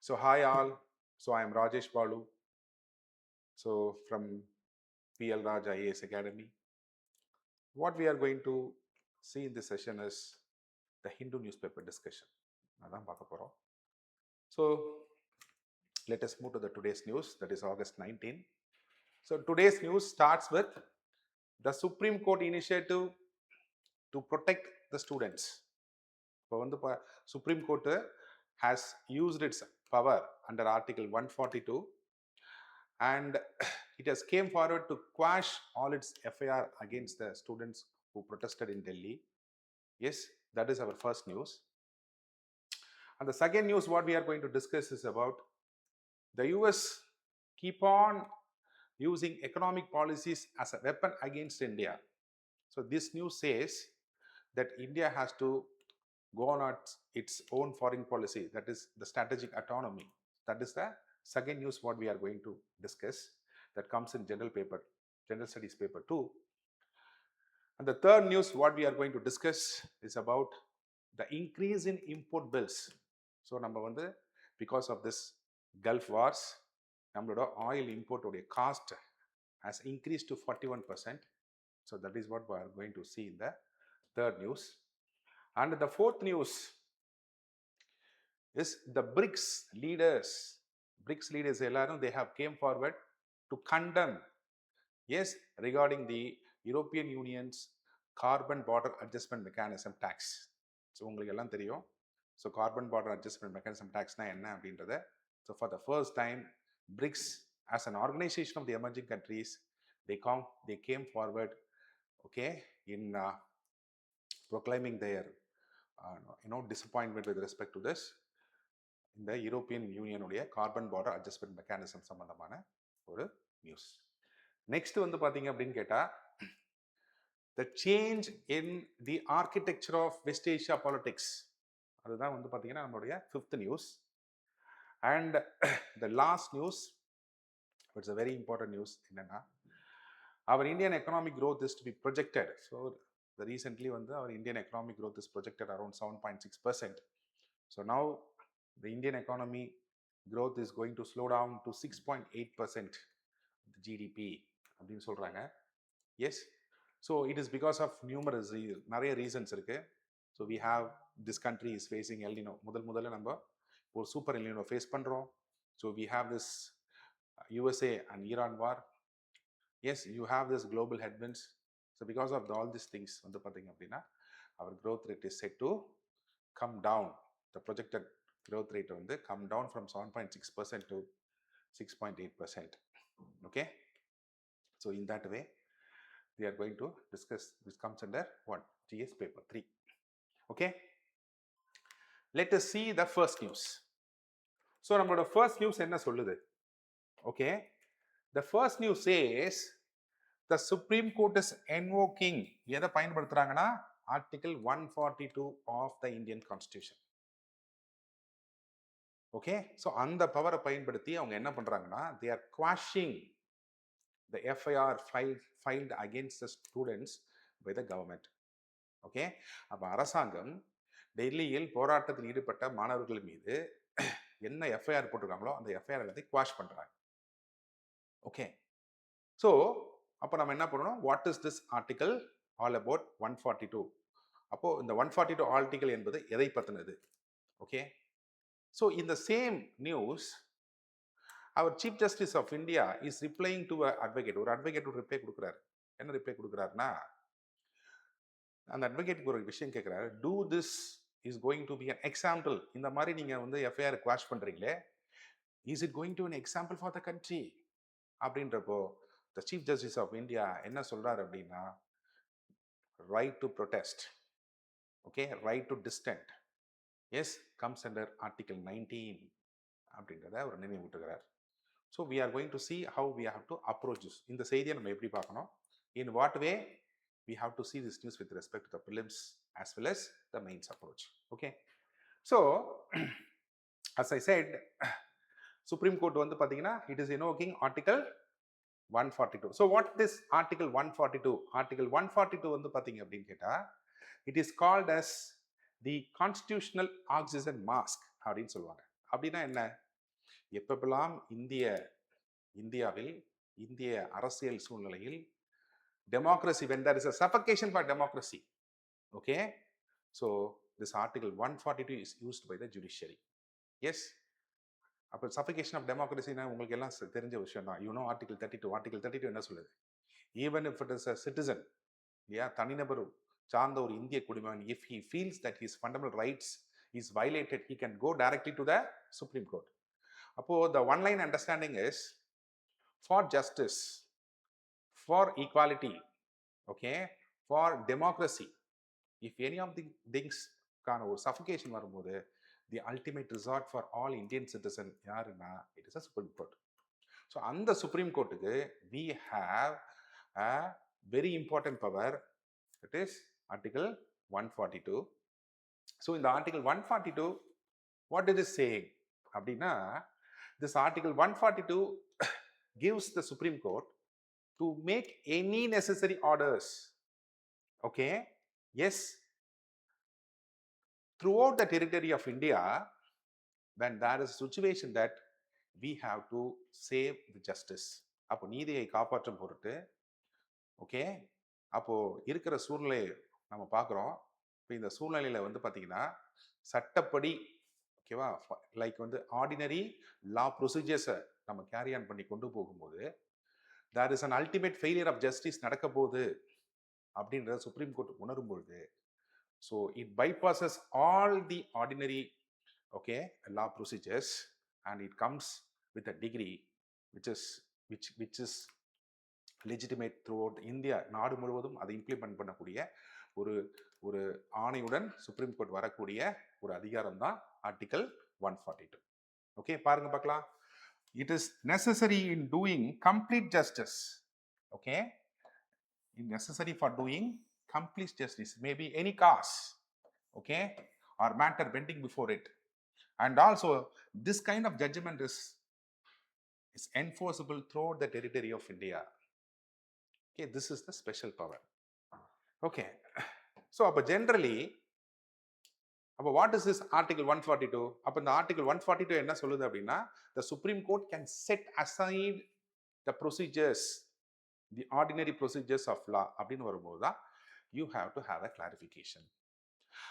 So hi all. So I am Rajesh Balu. So from RAJ IAS Academy. What we are going to see in this session is the Hindu newspaper discussion. அதான் பார்க்க போறோம். So let us move to the today's news, that is August 19. So today's news starts with the Supreme Court initiative to protect the students. இப்போ வந்து Supreme Court has used its power under Article 142 and it has came forward to quash all its FIR against the students who protested in Delhi. Yes, that is our first news. And the second news what we are going to discuss is about the US keep on using economic policies as a weapon against India. So this news says that India has to go on its own foreign policy, that is the strategic autonomy. That is the second news what we are going to discuss, that comes in general studies paper 2. And the third news what we are going to discuss is about the increase in import bills. So நம்ம வந்து because of this Gulf wars, நம்மளோட oil import உடைய cost has increased to 41%. So that is what we are going to see in the third news. And the fourth news is the BRICS leaders. BRICS leaders எல்லாரும் they have came forward to condemn, yes, regarding the European Union's carbon border adjustment mechanism tax. So உங்களுக்கு எல்லாம் தெரியும். So carbon border adjustment mechanism tax na enna அப்படின்றத. So for the first time, BRICS as an organization of the emerging countries, they came forward, okay, in proclaiming their disappointment with respect to this in the European Union உடைய carbon border adjustment mechanism சம்பந்தமான ஒரு news. Next வந்து பாத்தீங்க அப்படின்னு கேட்டா the change in the architecture of West Asia politics. அதுதான் வந்து பாத்தீங்கன்னா நம்மளுடைய fifth news. And the last news, it's a very important news, என்னன்னா our Indian economic growth is to be projected. So the recently வந்து our Indian economic growth is projected around 7.6%. So now the Indian economy growth is going to slow down to 6.8% the GDP அப்படின்னு சொல்றாங்க. Yes, so it is because of numerous நிறைய reasons இருக்கு. So we have this country is facing El Nino. முதல்ல நம்ம ஒரு super El Nino face பண்றோம். So we have this USA and Iran war. Yes, you have this global headwinds. So because of all these things வந்து பாத்தீங்க அப்படின்னா our growth rate is set to come down. The projected growth rate வந்து come down from 7.6% to 6.8%. Okay, so in that way we are going to discuss. This comes under what? GS paper 3. Okay, let us see the first news. So நம்மளோட first news என்ன சொல்லுது? Okay, the first news says the Supreme Court is invoking, எதை பயன்படுத்துறாங்கன்னா Article 142 of the Indian Constitution. Okay, so அந்த பவரை பயன்படுத்தி அவங்க என்ன பண்றாங்கன்னா they are quashing the FIR filed against the students by the government. Okay, அப்போ அரசாங்கம் டெல்லியில் போராட்டத்தில் ஈடுபட்ட மாணவர்கள் மீது என்ன எஃப்ஐஆர் போட்டிருக்காங்களோ அந்த எஃப்ஐஆர் எல்லாத்தையும் குவாஷ் பண்றாங்க. ஓகே, ஸோ அப்போ நம்ம என்ன பண்ணணும், what is this article all about 142? அப்போ இந்த 142 ஆர்டிகல் என்பது எதை பற்றினது? Okay, so in the same news, our Chief Justice of India is replying to an advocate. ஒரு advocate ஒரு ரிப்ளை கொடுக்குறாரு. என்ன ரிப்ளை கொடுக்குறாருன்னா, அந்த அட்வொகேட்டுக்கு ஒரு விஷயம் கேட்குறாரு, do this is going to be an example. இந்த மாதிரி நீங்க வந்து எஃப்ஐஆர் குவாஷ் பண்றீங்களே, is it going to be an example for the country? அப்படின்றப்போ the Chief Justice of India என்ன சொல்றாரு அப்படின்னா, right to protest, okay, right to dissent, yes, comes under Article 19 அப்படின்றத அவர் நினைவூட்டுகிறார். So we are going to see how we have to approach this. இந்த செய்தியை நம்ம எப்படி பார்க்கணும், in what way we have to see this news with respect to the prelims as well as the mains approach. Okay, so as I said, Supreme Court வந்து பாத்தீங்கன்னா it is invoking Article 142. So what is Article 142? Article 142 வந்து பாத்தீங்க அப்படின்னு கேட்டா, it is called as the constitutional oxygen mask அப்படின்னு சொல்லுவாங்க. அப்படின்னா என்ன? எப்பப்பெல்லாம் இந்தியாவில் இந்திய அரசியல் சூழ்நிலையில் democracy, when there is a suffocation for democracy, okay, so this article 142 is used by the judiciary. Yes, அப்போ suffocation of democracy உங்களுக்கு எல்லாம் தெரிஞ்ச விஷயம் தான். ஆர்டிகல் 32 என்ன சொல்லுது? Even if it is a citizen, இல்லையா, தனிநபர் சார்ந்த ஒரு இந்திய குடிமகன், if he feels that his fundamental rights is violated, he can go directly to the Supreme Court. அப்போ the one line understanding is for justice, for equality, okay, for democracy, if any of the things கான ஒரு suffocation வரும்போது the ultimate resort for all Indian citizen யாருன்னா it is a Supreme Court. So அந்த Supreme Courtக்கு we have a very important power, that is article 142. So in the article 142 what it is saying அப்படின்னா, this article 142 gives the Supreme Court to make any necessary orders, okay, yes, throughout the territory of India when there is a situation that we have to save the justice. அப்போ நீதியை காப்பாற்றும் பொருட்டு, okay, அப்போ இருக்கிற சூழ்நிலை நம்ம பார்க்குறோம். இப்போ இந்த சூழ்நிலையில் வந்து பார்த்தீங்கன்னா சட்டப்படி, ஓகேவா, லைக் வந்து ஆர்டினரி லா ப்ரொசீஜர்ஸை நம்ம கேரி ஆன் பண்ணி கொண்டு போகும்போது there is an ultimate failure of justice நடக்க போகுது அப்படின்றத சுப்ரீம் கோர்ட் உணரும்பொழுது, so it bypasses all the ordinary, okay, law procedures and it comes with a degree which is legitimate throughout India. நாடு முழுவதும் அதை இம்ப்ளிமெண்ட் பண்ணக்கூடிய ஒரு ஆணையுடன் சுப்ரீம் கோர்ட் வரக்கூடிய ஒரு அதிகாரம் தான் ஆர்டிகல் 142. ஓகே, பாருங்க பார்க்கலாம். It is necessary in doing complete justice, okay, necessary for doing complete justice, maybe any cause, okay, or matter pending before it, and also this kind of judgment is enforceable throughout the territory of India. Okay, this is the special power. Okay, so அப்போ generally, அப்போ what is this article 142? அப்போ இந்த article 142 என்ன சொல்லுது அப்படின்னா, the Supreme Court can set aside the procedures, the ordinary procedures of law அப்படின்னு வரும்போது தான் you have to have a clarification.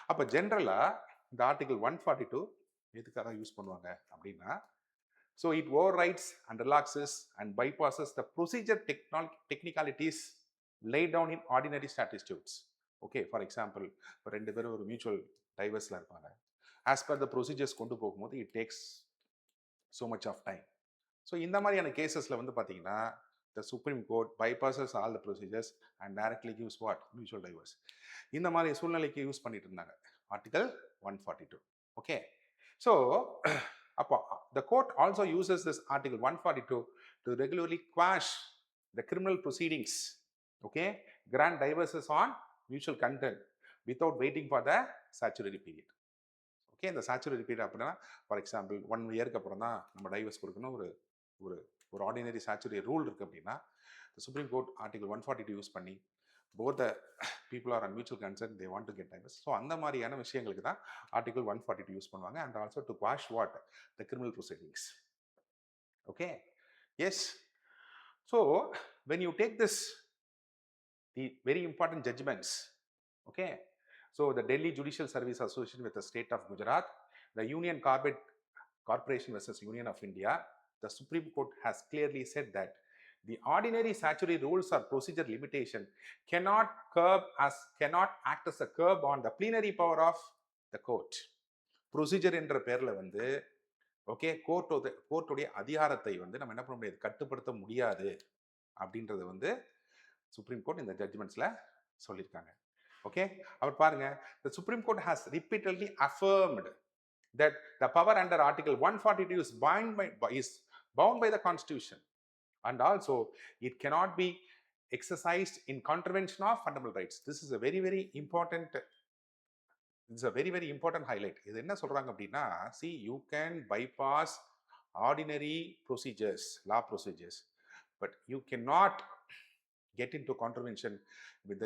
அப்போ ஜென்ரலாக இந்த ஆர்டிகல் 142 எதுக்காக யூஸ் பண்ணுவாங்க அப்படின்னா, so it overrides and relaxes and bypasses the procedure technicalities laid down in ordinary statutes. Okay, for example, இப்போ ரெண்டு பேரும் ஒரு மியூச்சுவல் டைவர்ஸில் இருப்பாங்க. ஆஸ் பர் த ப்ரொசீஜர்ஸ் கொண்டு போகும்போது it takes so much of time. So இந்த மாதிரியான கேசஸில் வந்து பார்த்தீங்கன்னா the Supreme Court bypasses all the procedures and directly gives what? Mutual divorce. இந்த மாதிரி சூழ்நிலைக்கு யூஸ் பண்ணிட்டு இருந்தாங்க ஆர்டிகல் 142. ஓகே, ஸோ அப்போ the court also uses this article 142 to regularly quash the criminal proceedings, okay, grant divorces on mutual consent without waiting for the statutory period. Okay, இந்த statutory period அப்படின்னா for example 1 இயருக்கு அப்புறம் தான் நம்ம divorce கொடுக்கணும், ஒரு ordinary statutory rule இருக்குது அப்படின்னா சுப்ரீம் கோர்ட் ஆர்டிகல் 142 யூஸ் பண்ணி both the people are on mutual consent, they want to get divorce. So அந்த மாதிரியான விஷயங்களுக்கு தான் ஆர்டிகல் 142 யூஸ் பண்ணுவாங்க, and also to quash what? The criminal proceedings. Okay, yes. So when you take this, the very important judgments, okay, so the Delhi Judicial Service Association with the state of Gujarat, the Union Carbide Corporation versus Union of India, the Supreme Court has clearly said that the ordinary statutory rules or procedure limitation cannot act as a curb on the plenary power of the court. Procedure என்ற பேர்ல வந்து, okay, கோர்ட்டுடைய அதிகாரத்தை வந்து நம்ம என்ன பண்ண முடியாது, கட்டுப்படுத்த முடியாது அப்படின்றது வந்து சுப்ரீம் கோர்ட் இந்த ஜட்ஜ்மெண்ட்ஸ்ல சொல்லியிருக்காங்க. ஓகே, அவர் பாருங்க, the Supreme Court has repeatedly affirmed that the power under article 142 is bound by the constitution, and also it cannot be exercised in contravention of fundamental rights. This is a very very important highlight. இது என்ன சொல்றாங்க அப்படின்னா, see, you can bypass ordinary procedures, law procedures, but you cannot get into contravention with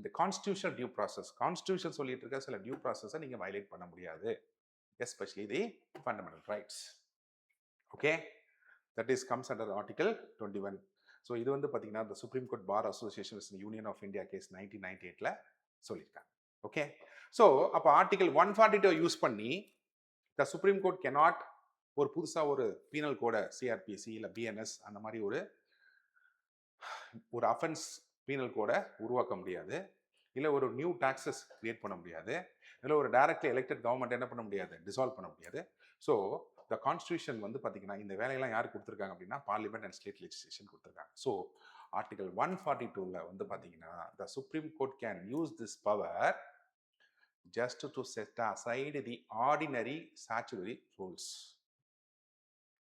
the constitutional due process. Constitution சொல்லிட்டு இருக்க சில due process நீங்க violate பண்ண முடியாது, especially the fundamental rights. Okay, that is comes under article 21. So இது வந்து பார்த்தீங்கன்னா இந்த Supreme Court Bar Association Union of India case 1998ல் சொல்லியிருக்காங்க. ஓகே, ஸோ அப்போ ஆர்டிகல் 142 யூஸ் பண்ணி த சுப்ரீம் கோர்ட் கெனாட் ஒரு புதுசாக ஒரு பீனல் கோட சிஆர்பிசி இல்லை பிஎன்எஸ் அந்த மாதிரி ஒரு அஃபென்ஸ் பீனல் கோட உருவாக்க முடியாது, இல்லை ஒரு நியூ டாக்ஸஸ் கிரியேட் பண்ண முடியாது, இல்லை ஒரு டைரக்ட்லி எலெக்டட் கவர்மெண்ட் என்ன பண்ண முடியாது, டிசால்வ் பண்ண முடியாது. ஸோ த கான்ஸ்டியூஷன் வந்து பார்த்தீங்கன்னா இந்த வேலையெல்லாம் யார் கொடுத்துருக்காங்க அப்படின்னா பார்லிமெண்ட் அண்ட் ஸ்டேட் லெஜிஸ்லேஷன் கொடுத்துருக்காங்க. ஸோ ஆர்டிகல் 142ல வந்து பார்த்தீங்கன்னா the supreme court can use this power just to set aside the ordinary statutory rules.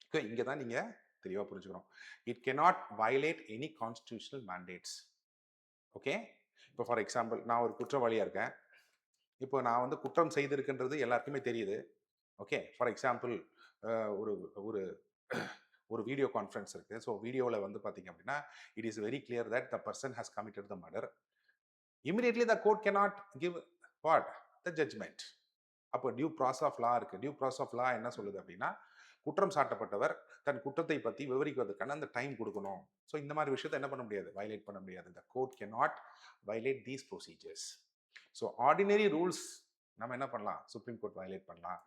Okay, இங்கே தான் நீங்கள் தெளிவாக புரிஞ்சுக்கணும். It cannot violate any constitutional mandates. Okay, இப்போ ஃபார் எக்ஸாம்பிள் நான் ஒரு குற்றவாளியாக இருக்கேன், இப்போ நான் வந்து குற்றம் செய்திருக்கின்றது எல்லாருக்குமே தெரியுது. ஓகே, ஃபார் எக்ஸாம்பிள் ஒரு ஒரு ஒரு வீடியோ கான்ஃபரன்ஸ் இருக்குது. ஸோ வீடியோவில் வந்து பார்த்தீங்க அப்படின்னா it is very clear that the person has committed the murder. Immediately the court cannot give what the judgement. அப்போ டியூ ப்ராசஸ் ஆஃப் லா இருக்கு. டியூ ப்ராசஸ் ஆஃப் லா என்ன சொல்லுது அப்படின்னா குற்றம் சாட்டப்பட்டவர் தன் குற்றத்தை பற்றி விவரிக்கிறதுக்கான அந்த டைம் கொடுக்கணும். ஸோ இந்த மாதிரி விஷயத்தை என்ன பண்ண முடியாது, வயலேட் பண்ண முடியாது. The court cannot violate these procedures. So ordinary rules நம்ம என்ன பண்ணலாம், சுப்ரீம் கோர்ட் வயலேட் பண்ணலாம்.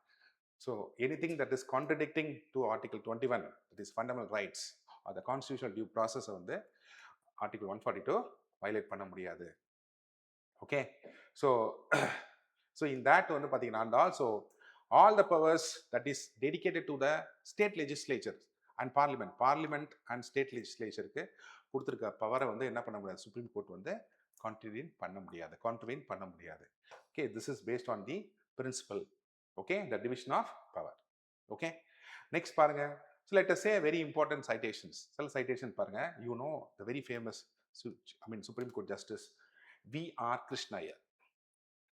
So anything that is contradicting to Article 21 that is fundamental rights or the constitutional due ப்ராசஸை வந்து ஆர்டிகல் 142 வயலேட் பண்ண முடியாது. Okay, so so in that வந்து பார்த்தீங்கன்னா and also all the powers that is dedicated to the state legislature and parliament and state legislatureக்கு கொடுத்துருக்க பவரை வந்து என்ன பண்ண முடியாது, சுப்ரீம் கோர்ட் வந்து கான்ட்ரிபியூட் பண்ண முடியாது. Okay, this is based on the principle. Okay, the division of power. Okay, next பாருங்க. So let us say very important citations. சில சைட்டேஷன் பாருங்க. You know the very famous Supreme Court justice V.R. Krishna Iyer.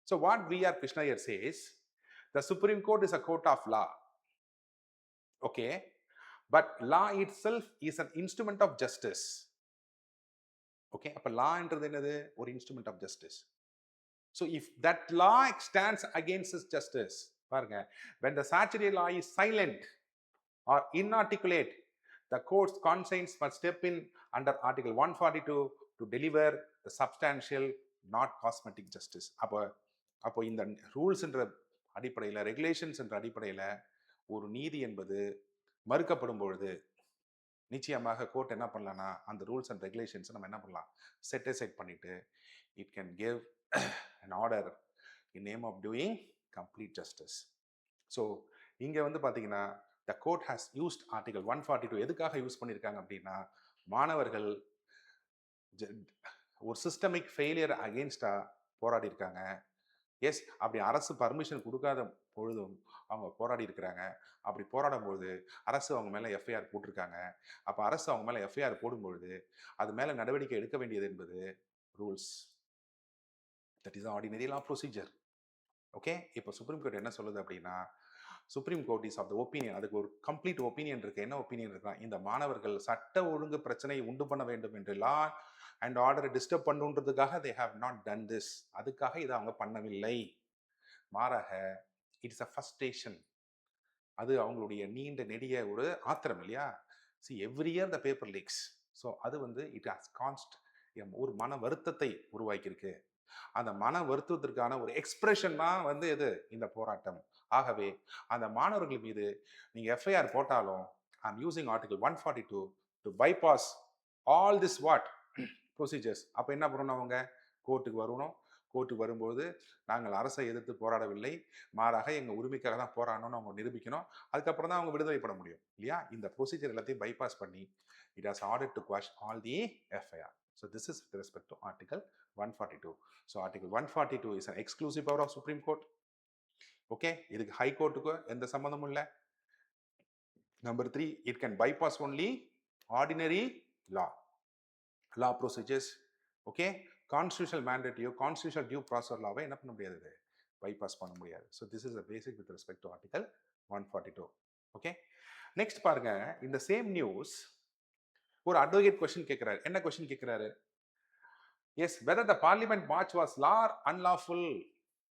So what V.R. Krishna Iyer says, the Supreme Court is a court of law. Okay, but law itself is an instrument of justice. Okay, அப்ப law என்றது என்னது, ஒரு instrument of justice. So if that law stands against this justice, பாருங்க, when the statutory law is silent or inarticulate, the court's conscience must step in under Article 142 to deliver the substantial not cosmetic justice. அப்போ இந்த rules என்ற அடிப்படையில், regulations என்ற அடிப்படையில் ஒரு நீதி என்பது மறுக்கப்படும் பொழுது நிச்சயமாக கோர்ட் என்ன பண்ணலாம்னா அந்த ரூல்ஸ் அண்ட் ரெகுலேஷன்ஸை நம்ம என்ன பண்ணலாம், செட் அசைட் பண்ணிட்டு it can give an order in name of doing complete justice. So இங்கே வந்து பார்த்தீங்கன்னா the court has used article 142 எதுக்காக யூஸ் பண்ணியிருக்காங்க அப்படின்னா மாணவர்கள் ஒரு சிஸ்டமிக் ஃபெயிலியர் அகெயின்ஸ்டாக போராடி இருக்காங்க. எஸ், அப்படி அரசு பர்மிஷன் கொடுக்காத பொழுதும் அவங்க போராடி இருக்கிறாங்க. அப்படி போராடும் பொழுது அரசு அவங்க மேலே எஃப்ஐஆர் போட்டிருக்காங்க. அப்போ அரசு அவங்க மேலே எஃப்ஐஆர் போடும்பொழுது அது மேலே நடவடிக்கை எடுக்க வேண்டியது என்பது rules. That is ordinary law procedure. Okay, இப்போ சுப்ரீம் கோர்ட் என்ன சொல்லுது அப்படின்னா, Supreme Court is of the opinion, அதுக்கு ஒரு கம்ப்ளீட் ஒப்பீனியன் இருக்கு. என்ன ஒப்பீனியன் இருக்குன்னா, இந்த மாணவர்கள் சட்ட ஒழுங்கு பிரச்சனை உண்டு பண்ண வேண்டும் என்று லா அண்ட் ஆர்டரை டிஸ்டர்ப் பண்ணுன்றதுக்காக they have not done this, அதுக்காக இதை அவங்க பண்ணவில்லை. மாறாக இட்ஸ் அ ஃபர்ஸ்டேஷன், அது அவங்களுடைய நீண்ட நெடிய ஒரு ஆத்திரம் இல்லையா. See every year the paper leaks. So அது வந்து இட் ஹாஸ் கான்ஸ்ட் ஒரு மன வருத்தத்தை உருவாக்கியிருக்கு. அந்த மன வருத்தத்திற்கான ஒரு எக்ஸ்பிரஷன் தான் வந்து எது, இந்த போராட்டம். ஆகவே அந்த மாணவர்கள் மீது நீங்கள் எஃப்ஐஆர் போட்டாலும் I am using article 142 to bypass all this what procedures. அப்போ என்ன பண்ணணும், அவங்க கோர்ட்டுக்கு வரணும். கோர்ட்டுக்கு வரும்போது நாங்கள் அரசை எதிர்த்து போராடவில்லை, மாறாக எங்கள் உரிமைக்காக தான் போராடணும்னு அவங்க நிரூபிக்கணும். அதுக்கப்புறம் தான் அவங்க விடுதலை பண்ண முடியும் இல்லையா. இந்த ப்ரொசீஜர் எல்லாத்தையும் பைபாஸ் பண்ணி it has order to quash all the FIR. So this is with respect to article 142. So article 142 is an exclusive power of Supreme Court. Okay, இதுக்கு ஹை கோர்ட்டுக்கு எந்த சம்மந்தமும் இல்லை. Number 3, it can bypass only ordinary law procedures. Okay, constitutional மேண்டேட்டையோ constitutional due process லாவை என்ன பண்ண முடியாது, பைபாஸ் பண்ண முடியாது. So this is a basic with respect to article 142. Okay, next பாருங்க. இந்த சேம் நியூஸ் ஒரு அட்வொகேட் கொஸ்டின் கேட்கிறாரு. என்ன கொஸ்டின் கேட்கிறாரு, yes whether the parliament march was law or unlawful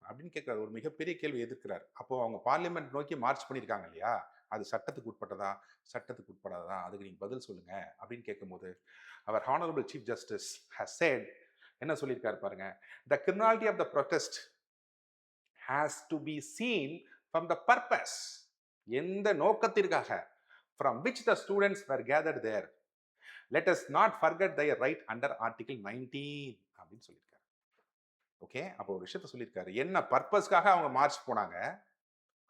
அப்படின்னு கேட்கிறாரு. ஒரு மிகப்பெரிய கேள்வி எதிர்க்கிறார். அப்போ அவங்க பார்லிமெண்ட் நோக்கி மார்ச் பண்ணியிருக்காங்க இல்லையா, அது சட்டத்துக்கு உட்பட்டதா, சட்டத்துக்கு உட்படாததா, அதுக்கு நீங்கள் பதில் சொல்லுங்க அப்படின்னு கேட்கும்போது அவர் honourable chief justice has said, என்ன சொல்லியிருக்காரு பாருங்க, the criminality of the protest has to be seen from the purpose, எந்த நோக்கத்திற்காக, from which the students were gathered there. Let us not forget their right under article 19 அப்படின்னு சொல்லியிருக்காரு. Okay, அப்போ ஒரு விஷயத்த சொல்லியிருக்காரு, என்ன பர்பஸ்க்காக அவங்க மார்ச் போனாங்க,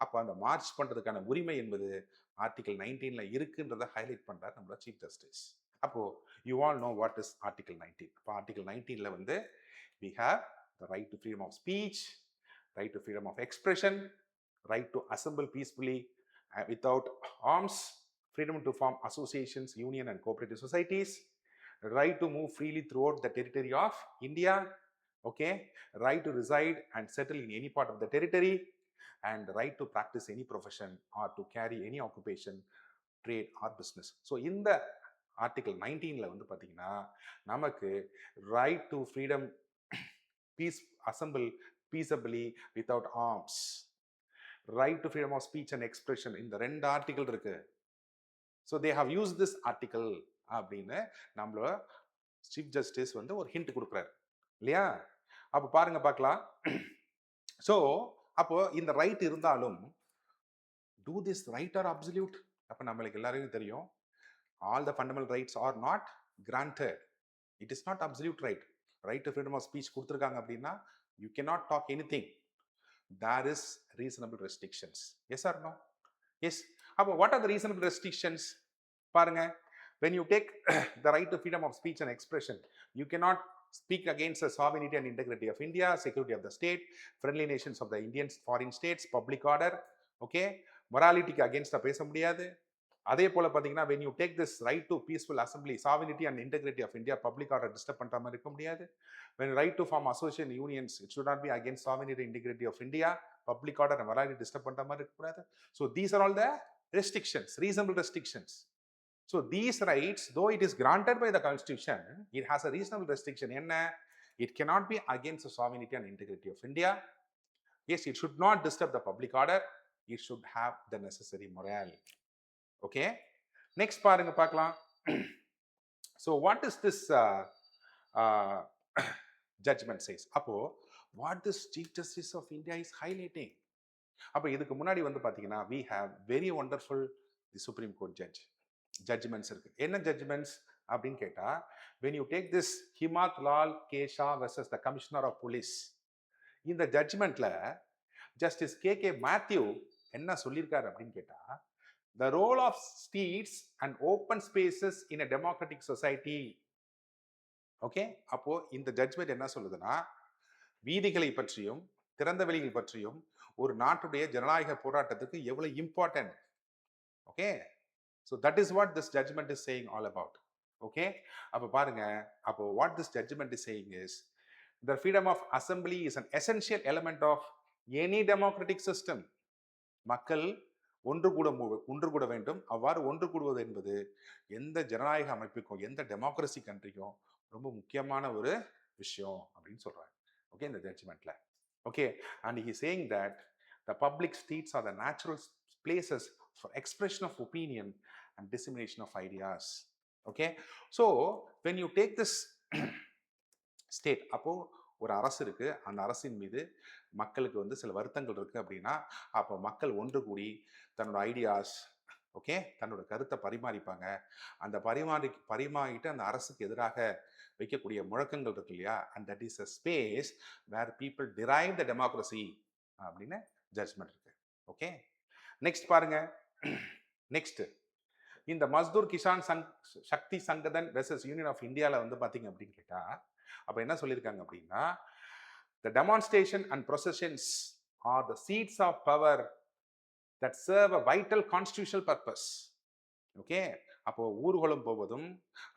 அப்போ அந்த மார்ச் பண்றதுக்கான உரிமை என்பது ஆர்டிகல் 19ல இருக்குன்றதை ஹைலைட் பண்றாரு நம்மளோட சீஃப் ஜஸ்டிஸ். அப்போ you all know what is article 19. அப்போ ஆர்டிகல் 19ல வந்து we have the right to freedom of speech, right to freedom of expression, right to assemble peacefully without arms, freedom to form associations, union and cooperative societies, right to move freely throughout the territory of India, okay, right to reside and settle in any part of the territory, and right to practice any profession or to carry any occupation, trade or business. So இந்த ஆர்டிகல் 19ல வந்து பார்த்தீங்கன்னா நமக்கு right to freedom, peace, assemble peacefully without arms, right to freedom of speech and expression, இந்த 2 article இருக்கு. So they have use this article அப்படின்னு நம்மளோட சீஃப் ஜஸ்டிஸ் வந்து ஒரு ஹிண்ட் கொடுக்குறாரு இல்லையா? அப்போ பாருங்க பார்க்கலாம். ஸோ அப்போ இந்த ரைட் இருந்தாலும் do this right are absolute? அப்போ நம்மளுக்கு எல்லாருக்கும் தெரியும், all the fundamental rights are not granted. It is not absolute right. Right to freedom of speech கொடுத்துருக்காங்க அப்படின்னா you cannot talk anything. There is reasonable restrictions. Yes or no? Yes. அப்போ what are the reasonable restrictions? பாருங்க, when you take the right to freedom of speech and expression, you cannot speak against the sovereignty and integrity of India, security of the state, friendly nations of the Indian foreign states, public order, okay, morality against பேச முடியாது. அதே போல பாத்தீங்கன்னா when you take this right to peaceful assembly, sovereignty and integrity of India, public order disturb பண்ற மாதிரி இருக்க முடியாது. when right to form association unions, it should not be against sovereignty and integrity of India, public order and morality disturb பண்ற மாதிரி இருக்க கூடாது. So these are all the restrictions, reasonable restrictions. So these rights, though it is granted by the constitution, it has a reasonable restriction. Enna? It cannot be against the sovereignty and integrity of India. Yes, it should not disturb the public order. It should have the necessary morale. Okay. Next பாருங்க பார்க்கலாம். So what is this judgment says? அப்போ what this Chief Justice of India is highlighting? அப்போ இதுக்கு முன்னாடி வந்து பார்த்தீங்கன்னா we have very wonderful the Supreme Court judgments இருக்கு. என்ன judgments அப்படின்னு கேட்டா, when you take this Himat Lal Kesha versus the Commissioner of Police, இந்த ஜட்ஜ்மெண்ட்ல ஜஸ்டிஸ் கே மேத்யூ என்ன சொல்லியிருக்காரு அப்படின்னு கேட்டா, the role of streets and open spaces in a democratic society. Okay, அப்போ இந்த ஜட்ஜ்மெண்ட் என்ன சொல்லுதுன்னா, வீதிகளை பற்றியும் திறந்த வெளிகள் பற்றியும் ஒரு நாட்டுடைய ஜனநாயக போராட்டத்துக்கு எவ்வளவு important. Okay, so that is what this judgment is saying all about. Okay, அப்போ பாருங்க, அப்போ what this judgment is saying is the freedom of assembly is an essential element of any democratic system. மக்கள் ஒன்று கூட வேண்டும். அவ்வாறு ஒன்று கூடுவது என்பது எந்த ஜனநாயக அமைப்புக்கும் எந்த டெமோக்ரஸி கண்ட்ரிக்கும் ரொம்ப முக்கியமான ஒரு விஷயம் அப்படின்னு சொல்றாங்க. ஓகே, இந்த ஜட்ஜ்மெண்ட்ல. Okay, and he is saying that the public streets are the natural places for expression of opinion and dissemination of ideas. Okay, so when you take this state, அப்போ ஒரு அரசு இருக்கு, அந்த அரசின் மீது மக்களுக்கு வந்து சில வருத்தங்கள் இருக்கு அப்படின்னா, அப்போ மக்கள் ஒன்று கூடி தன்னோட ஐடியாஸ், ஓகே, தன்னோட கருத்தை பரிமாறிப்பாங்க. அந்த பரிமாறிட்டு அந்த அரசுக்கு எதிராக வைக்கக்கூடிய முழக்கங்கள் இருக்கு இல்லையா, and that is a space where people derive the democracy அப்படின்னு ஜட்ஜ்மெண்ட் இருக்கு. ஓகே, நெக்ஸ்ட் பாருங்க. நெக்ஸ்ட் இந்த மஸ்தூர் கிசான் சக்தி சங்கதன் வெர்சஸ் யூனியன் ஆஃப் இந்தியாவில் வந்து பார்த்தீங்க அப்படின்னு கேட்டா, அப்போ என்ன சொல்லியிருக்காங்க அப்படின்னா, the demonstration and processions are the seats of power that serve a vital constitutional purpose. Okay, அப்போ ஊர்வலம் போவதும்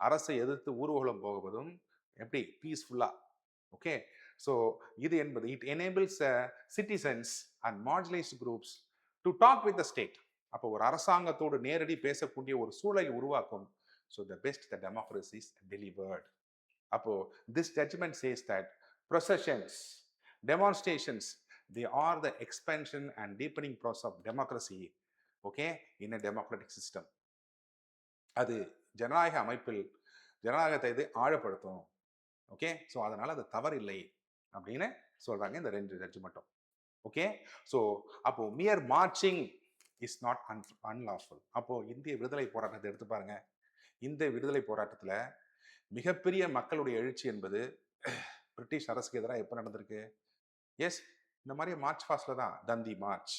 அரசை எதிர்த்து ஊர்வலம் போவதும் எப்படி பீஸ்ஃபுல்லா. ஓகே, ஸோ இது என்பது it enables citizens and marginalised groups to talk with the state. அப்போ ஒரு அரசாங்கத்தோடு நேரடி பேசக்கூடிய ஒரு சூழலை உருவாக்கும். So the best the democracy is delivered. அப்போ this judgement says that processions, demonstrations, they are the expansion and deepening process of democracy okay, in a democratic system. அது ஜனநாயக அமைப்பில் ஜனநாயகத்தை இது ஆழப்படுத்தும். ஓகே, ஸோ அதனால அது தவறில்லை அப்படின்னு சொல்றாங்க இந்த 2 ஜட்ஜ்மெண்ட்டும். ஓகே, ஸோ அப்போ மியர் மார்ச்சிங் இஸ் நாட் அன்லாஃபுல். அப்போ இந்திய விடுதலை போராட்டத்தை எடுத்து பாருங்க. இந்த விடுதலை போராட்டத்தில் மிகப்பெரிய மக்களுடைய எழுச்சி என்பது பிரிட்டிஷ் அரசுக்கு எதிராக எப்போ நடந்திருக்கு? எஸ், இந்த மாதிரி மார்ச் ஃபாஸ்டில் தான். தந்தி மார்ச்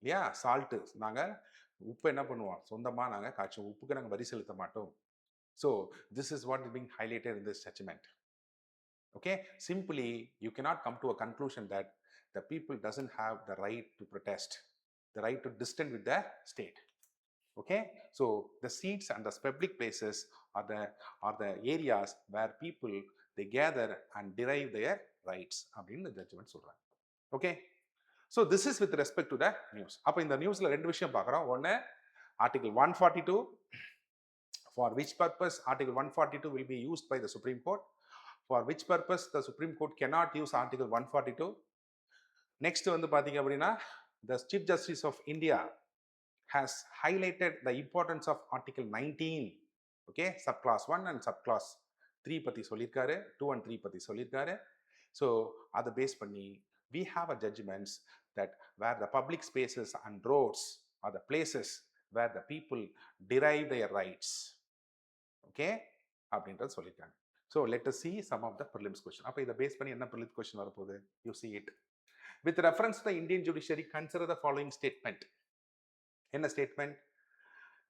இல்லையா? சால்ட்டு, நாங்கள் உப்பு என்ன பண்ணுவோம், சொந்தமாக நாங்கள் காய்ச்சும், உப்புக்கு நாங்கள் வரி செலுத்த மாட்டோம். So this is what is being highlighted in this judgment. Okay, simply you cannot come to a conclusion that the people doesn't have the right to protest, the right to dissent with the state. Okay, so the seats and the public places are the areas where people they gather and derive their rights அப்படின்னு the judgment சொல்றாங்க. Okay, so this is with respect to the news. அப்ப இந்த நியூஸ்ல ரெண்டு விஷயம் பார்க்குறோம். ஒன்று, article 142, for which purpose article 142 will be used by the Supreme Court, for which purpose the Supreme Court cannot use article 142. Next வந்து பாத்தீங்க அப்படின்னா, the Chief Justice of India has highlighted the importance of article 19, okay, subclass 1 and subclass 3 பத்தி சொல்லியிருக்காரு, 2 and 3 பத்தி சொல்லியிருக்காரு. So அதை base பண்ணி we have a judgments that where the public spaces and roads are the places where the people derive their rights, okay, அப்படின்றது சொல்லியிருக்காங்க. So let us see some of the prelims question. அப்ப இதை base பண்ணி என்ன prelims question வரப்போகுது? You see it. With reference to the Indian judiciary, consider the following statement. என்ன statement?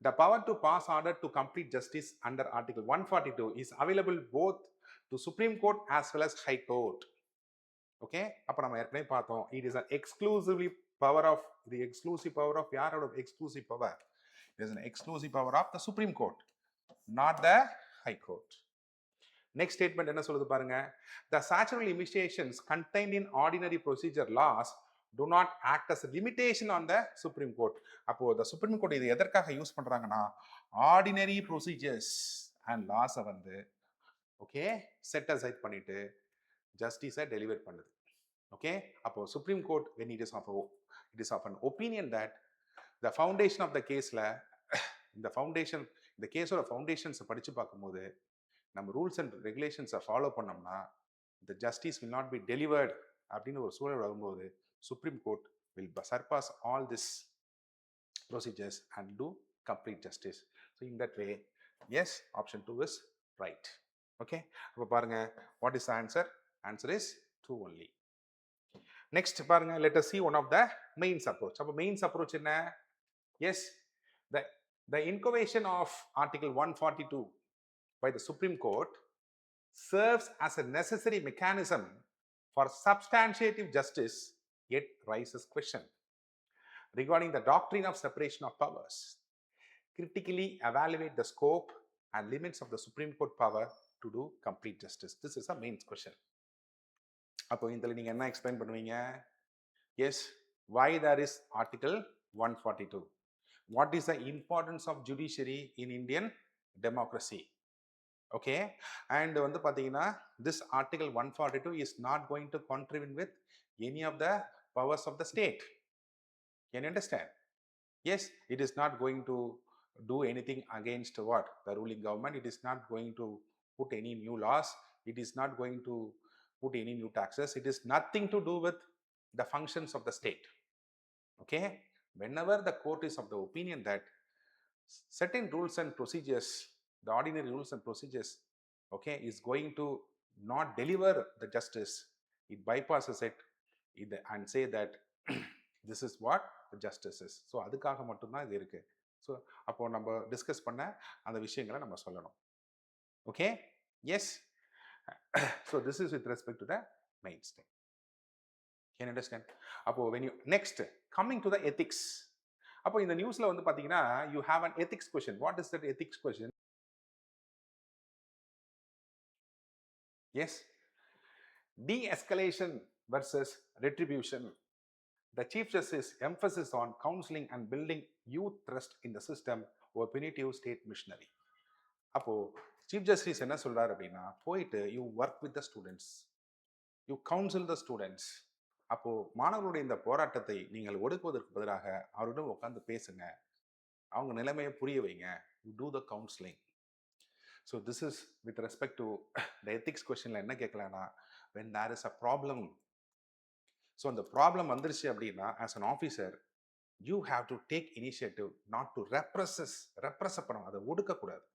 The power to pass order to complete justice under article 142 is available both to Supreme Court as well as High Court. Okay, அப்ப நம்ம ஏற்கனவே பார்த்தோம், it is an exclusively power of the exclusive power of யாரோட exclusive power? It is an exclusive power of the Supreme Court, not the High Court. Next statement என்ன சொல்லுது பாருங்க. The statutory limitations contained in ordinary procedure laws do not act as a limitation on the Supreme Court. அப்போ the Supreme Court இது எதற்காக use பண்றாங்கன்னா, ordinary procedures and laws வந்து okay set aside பண்ணிட்டு ஜஸ்டிஸை deliver பண்ணுது. ஓகே, அப்போ Supreme Court when it is of an opinion that the foundation of the caseல இந்த கேஸோட ஃபவுண்டேஷன்ஸை படிச்சு பார்க்கும்போது நம்ம ரூல்ஸ் அண்ட் ரெகுலேஷன்ஸை ஃபாலோ பண்ணோம்னா the justice will not be delivered அப்படின்னு ஒரு சூழல் வரும்போது Supreme Court will surpass all this procedures and do complete justice. So in that way, yes, option 2 is right. Okay, அப்ப பாருங்க, what is the answer? Answer is 2 only. Next பாருங்க, let us see one of the mains approach. அப்ப mains approach என்ன? Yes, the innovation of article 142 by the Supreme Court serves as a necessary mechanism for substantive justice, yet raises question regarding the doctrine of separation of powers. Critically evaluate the scope and limits of the Supreme Court power to do complete justice. This is a main question. அப்போ இதில் நீங்கள் என்ன explain பண்ணுவீங்க? Yes, why there is article 142? What is the importance of judiciary in Indian democracy? Okay, and வந்து பார்த்தீங்கன்னா this article 142 is not going to contribute with any of the powers of the state. Can you understand? Yes, it is not going to do anything against what? The ruling government. It is not going to put any new laws. It is not going to put any new taxes. It is nothing to do with the functions of the state. Okay, whenever the court is of the opinion that certain rules and procedures, the ordinary rules and procedures, okay, is going to not deliver the justice, it bypasses it and say that this is what the justice is. So அதுக்காக மட்டும்தான் இது இருக்கு. So அப்போ நம்ம discuss பண்ண அந்த விஷயங்களை நம்ம சொல்லணும். Okay, yes. So this is with respect to the main stay. Can you understand? அப்போ when you next coming to the ethics. அப்போ இந்த நியூஸ்ல வந்து பாத்தீங்கன்னா you have an ethics question. What is that ethics question? Yes, de-escalation versus retribution. The Chief Justice emphasis on counseling and building youth trust in the system or punitive state machinery. அப்போ Chief Justice என்ன சொல்றாரு அப்படின்னா, போயிட்டு you work with the students, you counsel the students, அப்போ மாணவர்களுடைய இந்த போராட்டத்தை நீங்கள் ஒடுக்குவதற்கு பதிலாக அவரிடம் உட்கார்ந்து பேசுங்க, அவங்க நிலைமையை புரிய வைங்க. You do the counselling. So this is with respect to the ethics கொஸ்டின்ல என்ன கேட்கலாம்னா, when there is a problem, so அந்த ப்ராப்ளம் வந்துருச்சு அப்படின்னா as an officer you have to take initiative, not to repress பண்ணணும், அதை ஒடுக்கக்கூடாது.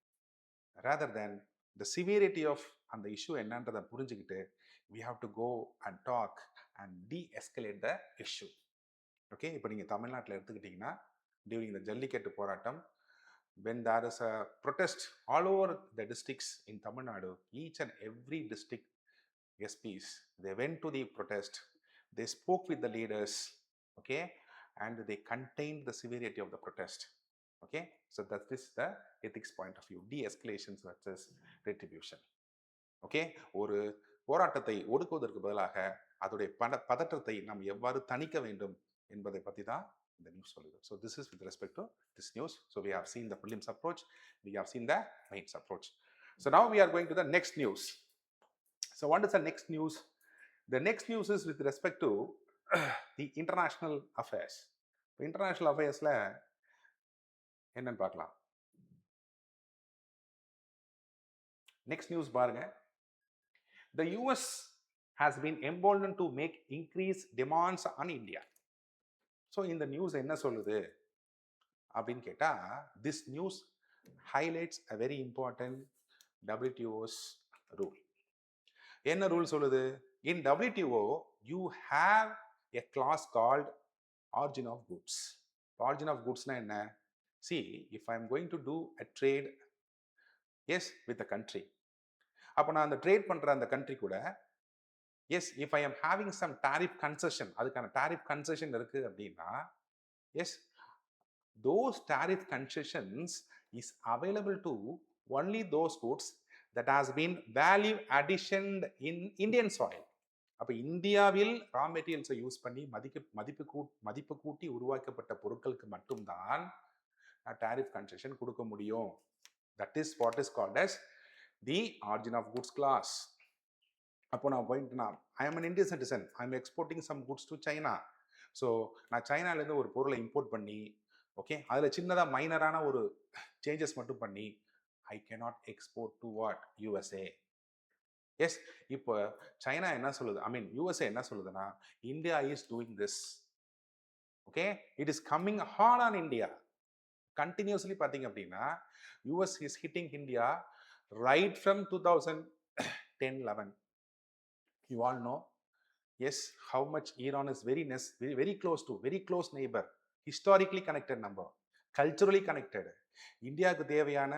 Rather than the severity of அந்த இஷ்யூ என்னன்றதை புரிஞ்சுக்கிட்டு we have to go and talk and de-escalate the issue. Okay, இப்போ நீங்கள் தமிழ்நாட்டில் எடுத்துக்கிட்டிங்கன்னா டியூரிங் த ஜல்லிக்கட்டு போராட்டம், when there is a protest all over the districts in Tamil Nadu, each and every district SPs, they went to the protest, they spoke with the leaders, okay, and they contained the severity of the protest. Okay, so that is the ethics point of view, de-escalation versus retribution. Okay, ஒரு போராட்டத்தை ஒடுக்குவதற்கு பதிலாக அதோடைய பதற்றத்தை நாம் எவ்வாறு தணிக்க வேண்டும் என்பதை பற்றி தான் இந்த நியூஸ் சொல்லுது. So this is with respect to this news. So we have seen the prelims approach, we have seen the mains approach. So now we are going to the next news. So what is the next news? The next news is with respect to the international affairs. International affairsல என்னன்னு பார்க்கலாம். Next news பாருங்க. The US has been emboldened to make increased demands on India. So இந்த news என்ன சொல்லுது அப்படின்னு கேட்டா, this news highlights a very important WTO's rule. என்ன rule சொல்லுது? In WTO you have a clause called origin of goods. Origin of goods na enna? See, if I am going to do a trade, yes, with a country, அப்போ நான் அந்த trade பண்ற அந்த country கூட, yes, if I am having some tariff concession, அதுக்கான tariff concession இருக்கு அப்படின்னா, yes, those tariff concessions is available to only those goods that has been value additioned in Indian soil. அப்போ இந்தியாவில் ரா மெட்டீரியல்ஸை யூஸ் பண்ணி மதிப்பு கூட்டி உருவாக்கப்பட்ட பொருட்களுக்கு மட்டும்தான் டாரிஃப் கன்செஷன் கொடுக்க முடியும். That is what is called as the origin of goods clause. அப்போ நான் போயிட்டுனா, I am an Indian citizen, I am exporting some goods to China. So நான் சைனாலேருந்து ஒரு பொருளை இம்போர்ட் பண்ணி, ஓகே, அதில் சின்னதாக மைனரான ஒரு சேஞ்சஸ் மட்டும் பண்ணி, I cannot export to what? USA. Yes, இப்போ சைனா என்ன சொல்லுது, ஐ மீன் யூஎஸ்ஏ என்ன சொல்லுதுன்னா, India is doing this, okay, it is coming hard on India. Continuously பார்த்தீங்க அப்படின்னா US is hitting India right from 2010-11. You all know, yes, how much Iran is very close neighbor, historically connected number, culturally connected. இந்தியாவுக்கு தேவையான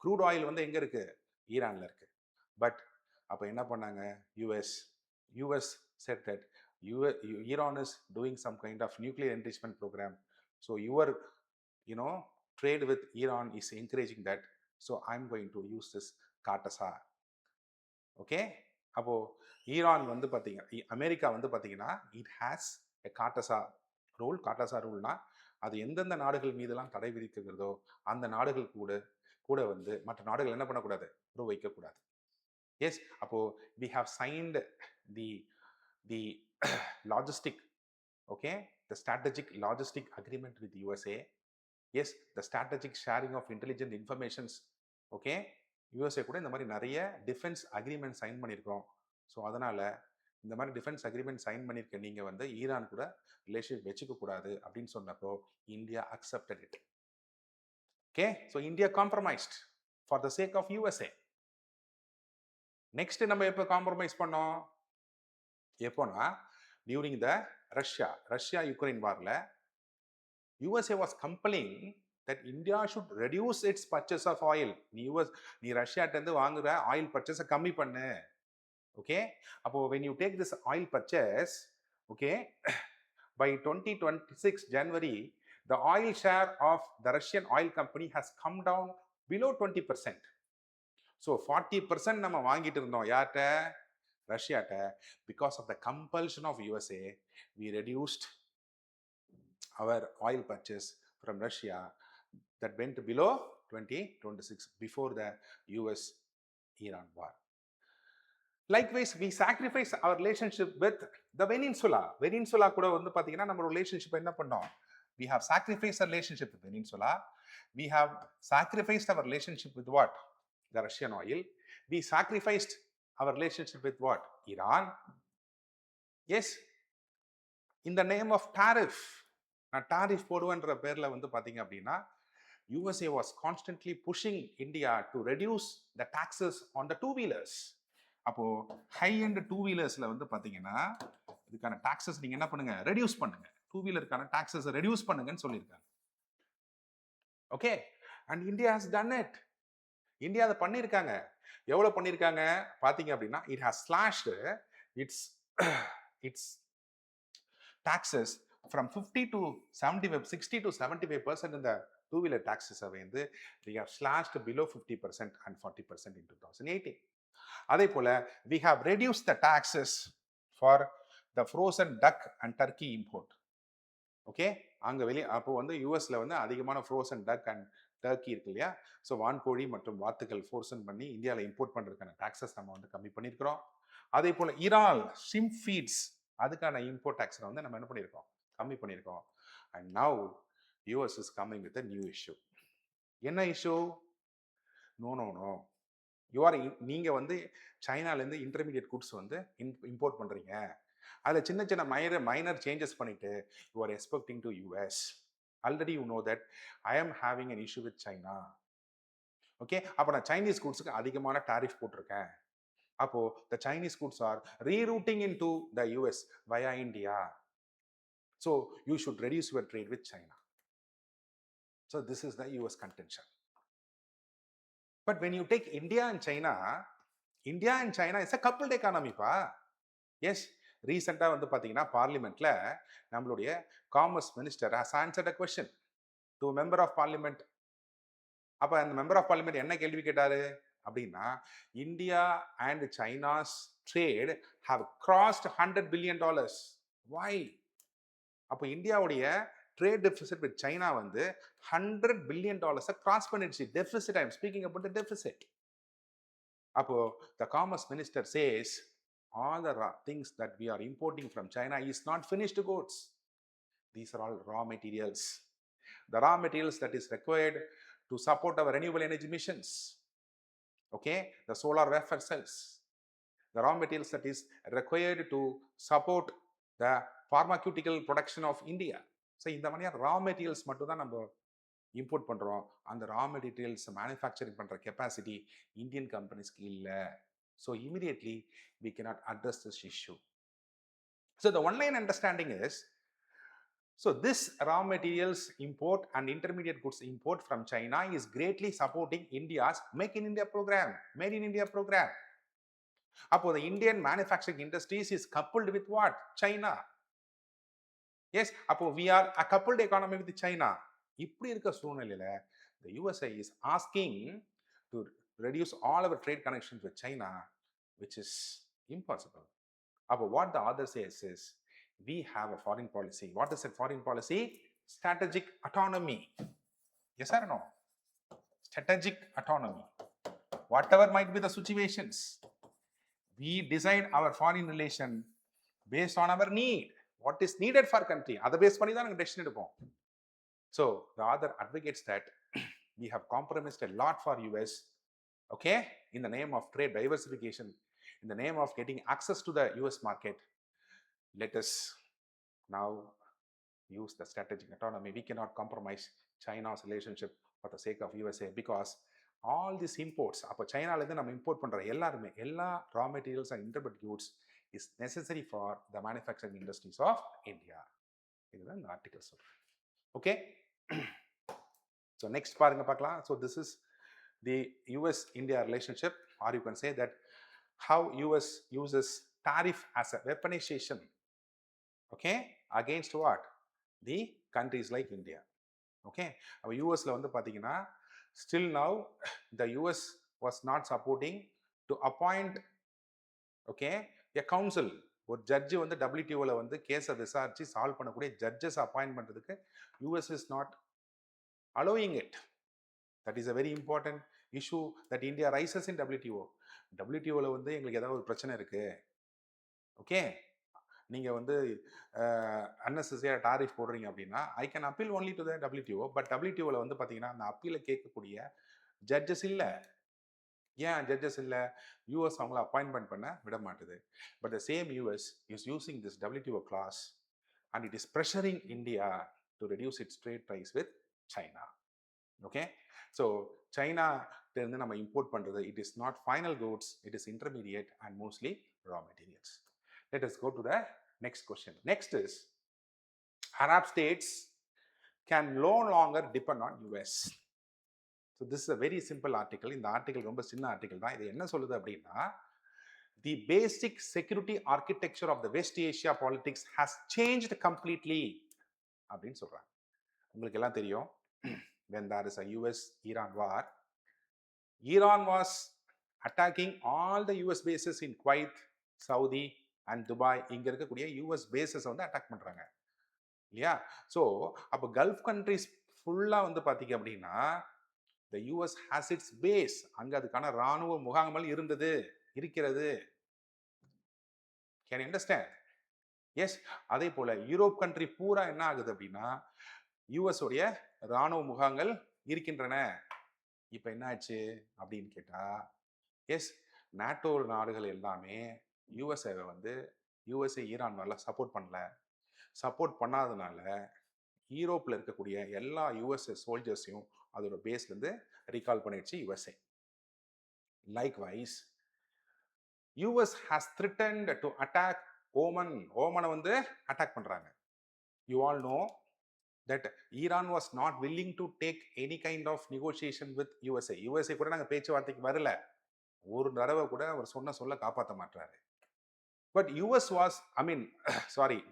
crude oil வந்து எங்க இருக்கு? ஈரான்ல இருக்கு. But அப்போ என்ன பண்ணாங்க? US said that Iran is doing some kind of nuclear enrichment program, so your trade with Iran is encouraging that, so I'm going to use this CAATSA. Okay, அப்போ Iran வந்து பார்த்தீங்க, அமெரிக்கா வந்து பார்த்தீங்கன்னா it has a CAATSA rule. CAATSA ரூல்னா அது எந்தெந்த நாடுகள் மீதெல்லாம் தடை விதிக்கிறதோ அந்த நாடுகள் கூட வந்து மற்ற நாடுகள் என்ன பண்ணக்கூடாது? வைக்கக்கூடாது. எஸ், அப்போ we have signed the logistic, okay, the strategic logistic agreement with USA. Yes, the strategic sharing of intelligent informations. Okay, USA கூட இந்த மாதிரி நிறைய டிஃபென்ஸ் அக்ரிமெண்ட் சைன் பண்ணியிருக்கிறோம். ஸோ அதனால் இந்த மாதிரி டிஃபென்ஸ் அக்ரிமெண்ட் சைன் பண்ணியிருக்க நீங்கள் வந்து ஈரான் கூட ரிலேஷன்ஷிப் வச்சுக்க கூடாது அப்படின்னு சொன்னப்போ India accepted it. Okay, so India compromised for the sake of USA. Next நம்ம எப்போ காம்ப்ரமைஸ் பண்ணோம்? எப்போனா டியூரிங் த ரஷ்யா யுக்ரைன் வார்ல USA was compelling that India should reduce its purchase of oil. நீ ரஷ்யாட்டேருந்து வாங்குற ஆயில் பர்ச்சேஸை கம்மி பண்ணு. ஓகே, அப்போ when you take this oil purchase, okay, by 2026 January, the oil share of the Russian oil company has come down below 20%. So 40% நம்ம வாங்கிட்டு இருந்தோம் யார்கிட்ட? ரஷ்யாட்ட. Because of the compulsion of USA, we reduced our oil purchase from Russia that went below 2026 before the US-Iran war. Likewise, we sacrifice our relationship with the Peninsula. Peninsula கூட வந்து பாத்தீங்கன்னா நம்ம relationship என்ன பண்ணோம்? We have sacrificed our relationship with Peninsula. We have sacrificed our relationship with what? The Russian oil. We sacrificed our relationship with what? Iran. Yes. In the name of tariff. நான் tariff போடுவேன்ற பேர்ல வந்து பாத்தீங்க அப்படின்னா USA was constantly pushing India to reduce the taxes on the two-wheelers. அப்போ high and two வீலர்ஸ்ல வந்து பாத்தீங்கன்னா இதுக்கான taxes நீங்க என்ன பண்ணுங்க, ரெடியூஸ் பண்ணுங்க. டூ வீலருக்கான டாக்ஸஸ் ரெடியூஸ் பண்ணுங்கன்னு சொல்லியிருக்காங்க. Okay, and India has done it. India அதை பண்ணியிருக்காங்க. எவ்வளவு பண்ணியிருக்காங்க பாத்தீங்க அப்படின்னா, it has slashed its its taxes from 50 to 75, 60 to 75% இந்த two-wheeler taxes வந்து we have slashed below 50% and 40% in 2018. அதே போல we have reduced the taxes for the frozen duck and turkey import. Okay, அங்க வெளியே அப்போ வந்து யூஎஸ்ல வந்து அதிகமான frozen duck and turkey இருக்கு இல்லையா, ஸோ வான்கோழி மற்றும் வாத்துக்கள் ஃப்ரோசன் பண்ணி இந்தியாவில் இம்போர்ட் பண்றதுக்கான டாக்ஸஸ் நம்ம வந்து கம்மி பண்ணியிருக்கிறோம். அதே போல இறால் ஷிம்ப் ஃபீட்ஸ் அதுக்கான இம்போர்ட் டாக்ஸை வந்து நம்ம என்ன பண்ணியிருக்கோம், கம்மி பண்ணியிருக்கோம். And now US is coming with a new issue. என்ன இஷ்யூ? நோ நீங்க வந்து சைனாலேருந்து இன்டர்மீடியட் குட்ஸ் வந்து இம்போர்ட் பண்றீங்க, அதில் சின்ன சின்ன மைனர் சேஞ்சஸ் பண்ணிட்டு you are expecting to US. Already you know that I ஆம் having an issue with China. Okay, அப்போ நான் சைனீஸ் குட்ஸுக்கு அதிகமான டாரிஃப் போட்டிருக்கேன். அப்போ த Chinese goods R ரீரூட்டிங் in to the US via India. So you should reduce your trade with China. So this is the US contention. But when you take India and China is a coupled economy pa. Yes, ரீசெண்டாக வந்து பார்த்தீங்கன்னா பார்லிமெண்ட்ல நம்மளுடைய commerce minister has answered a question to member of parliament. அப்போ அந்த member of parliament என்ன கேள்வி கேட்டாரு அப்படின்னா, India and China's trade have crossed $100 billion. Why? அப்போ இந்தியாவுடைய ட்ரேட் டெபிசிட் வித் சைனா வந்து $100 billion கிராஸ் பண்ணிடுச்சு. Deficit, I am speaking about the deficit. அப்போ the commerce minister says all the things that we are importing from China is not finished goods. These are all raw materials. The raw materials that is required to support our renewable energy missions. Okay, the solar wafer cells. The raw materials that is required to support the pharmaceutical production of India. So இந்த மாதிரியான raw materials மட்டும் தான் நம்ம import பண்றோம். அந்த raw materials manufacturing பண்ற capacity Indian கம்பெனிஸ்க்கு இல்லை. So immediately we cannot address this issue. So the one line understanding is, so this raw materials import and intermediate goods import from China is greatly supporting India's Make in India program, Made in India program. Appo the Indian manufacturing industries is coupled with what? China. Yes, appo we are a coupled economy with China. இப்படி இருக்க சூழ்நிலையில the USA is asking to reduce all our trade connections with China, which is impossible. But what the author says is, we have a foreign policy. What is a foreign policy? Strategic autonomy. Yes or no? Strategic autonomy. Whatever might be the situations, we decide our foreign relation based on our need. What is needed for country? Other based பண்ணி தான் நாங்க decision எடுப்போம். So the author advocates that we have compromised a lot for US, okay, in the name of trade diversification, in the name of getting access to the US market. Let us now use the strategic autonomy. We cannot compromise China's relationship for the sake of USA, because all these imports, அப்போ சைனாலேருந்து நம்ம import பண்ணுற எல்லாருமே எல்லா raw materials and intermediate goods is necessary for the manufacturing industries of India. இதுதான் இந்த article சொல்கிறேன். Okay, so next பாருங்க பார்க்கலாம். So this is the US-India relationship, or you can say that how US uses tariff as a weaponization, okay, against what? The countries like India. Okay, our USல வந்து பாத்தீங்கன்னா still now the US was not supporting to appoint, okay, a council. ஒரு judge வந்து WTOல வந்து கேஸை விசாரிச்சு solve பண்ணக்கூடிய judges appoint பண்றதுக்கு US is not allowing it. That is a very important issue that India raises in WTO. டபிள்யூடிஓவில் வந்து எங்களுக்கு ஏதாவது ஒரு பிரச்சனை இருக்குது, ஓகே, நீங்கள் வந்து அன்னெசரியாக டாரிஃப் போடுறீங்க அப்படின்னா I can appeal only to the WTO. But டபிள்யூடிஓவில் வந்து பார்த்தீங்கன்னா அந்த அப்பீலை கேட்கக்கூடிய ஜட்ஜஸ் இல்லை. ஏன் ஜட்ஜஸ் இல்லை? யூஎஸ் அவங்கள அப்பாயின்மெண்ட் பண்ண விட மாட்டுது. But the same US is using this WTO clause and it is pressuring India to reduce its trade price with China. Okay, so சைனாட்டிருந்து நம்ம இம்போர்ட் பண்ணுறது it is not final goods, it is intermediate and mostly raw materials. Let us go to the next question. Next is, Arab states can no longer depend on US. So this is a very simple article. இந்த article ரொம்ப சின்ன article தான். இது என்ன சொல்லுது அப்படின்னா, the basic security architecture of the West Asia politics has changed completely அப்படின்னு சொல்றாங்க. உங்களுக்கு எல்லாம் தெரியும், when there is a US-Iran war, Iran was attacking all the US bases in Kuwait, Saudi and Dubai. இங்கே இருக்கக்கூடிய யூஎஸ் பேஸஸை வந்து attack பண்ணுறாங்க இல்லையா? ஸோ அப்போ கல்ஃப் கண்ட்ரிஸ் ஃபுல்லாக வந்து பார்த்தீங்க அப்படின்னா the US has its base, அங்கே அதுக்கான இராணுவ முகாம்கள் இருக்கிறது. Can understand? எஸ். அதே போல் யூரோப் கண்ட்ரி பூரா என்ன ஆகுது அப்படின்னா யூஎஸ் உடைய இராணுவ முகாம்கள் இருக்கின்றன. இப்போ என்ன ஆச்சு அப்படின்னு கேட்டால், எஸ், நாட்டோ நாடுகள் எல்லாமே யூஎஸ்ஏவை வந்து யூஎஸ்ஏ ஈரான் மேலே சப்போர்ட் பண்ணல. சப்போர்ட் பண்ணாததுனால யூரோப்பில் இருக்கக்கூடிய எல்லா யூஎஸ்ஏ சோல்ஜர்ஸையும் அதோட பேஸ்லேருந்து ரீகால் பண்ணிடுச்சு USA. Likewise US has threatened to attack Oman. ஓமனை வந்து அட்டாக் பண்ணுறாங்க. You all know that Iran was not willing to take any kind of negotiation with USA. USA கூட நாங்கள் பேச்சுவார்த்தைக்கு வரல, ஒரு தடவை கூட அவர் சொல்ல காப்பாற்ற மாட்டாரு. But US was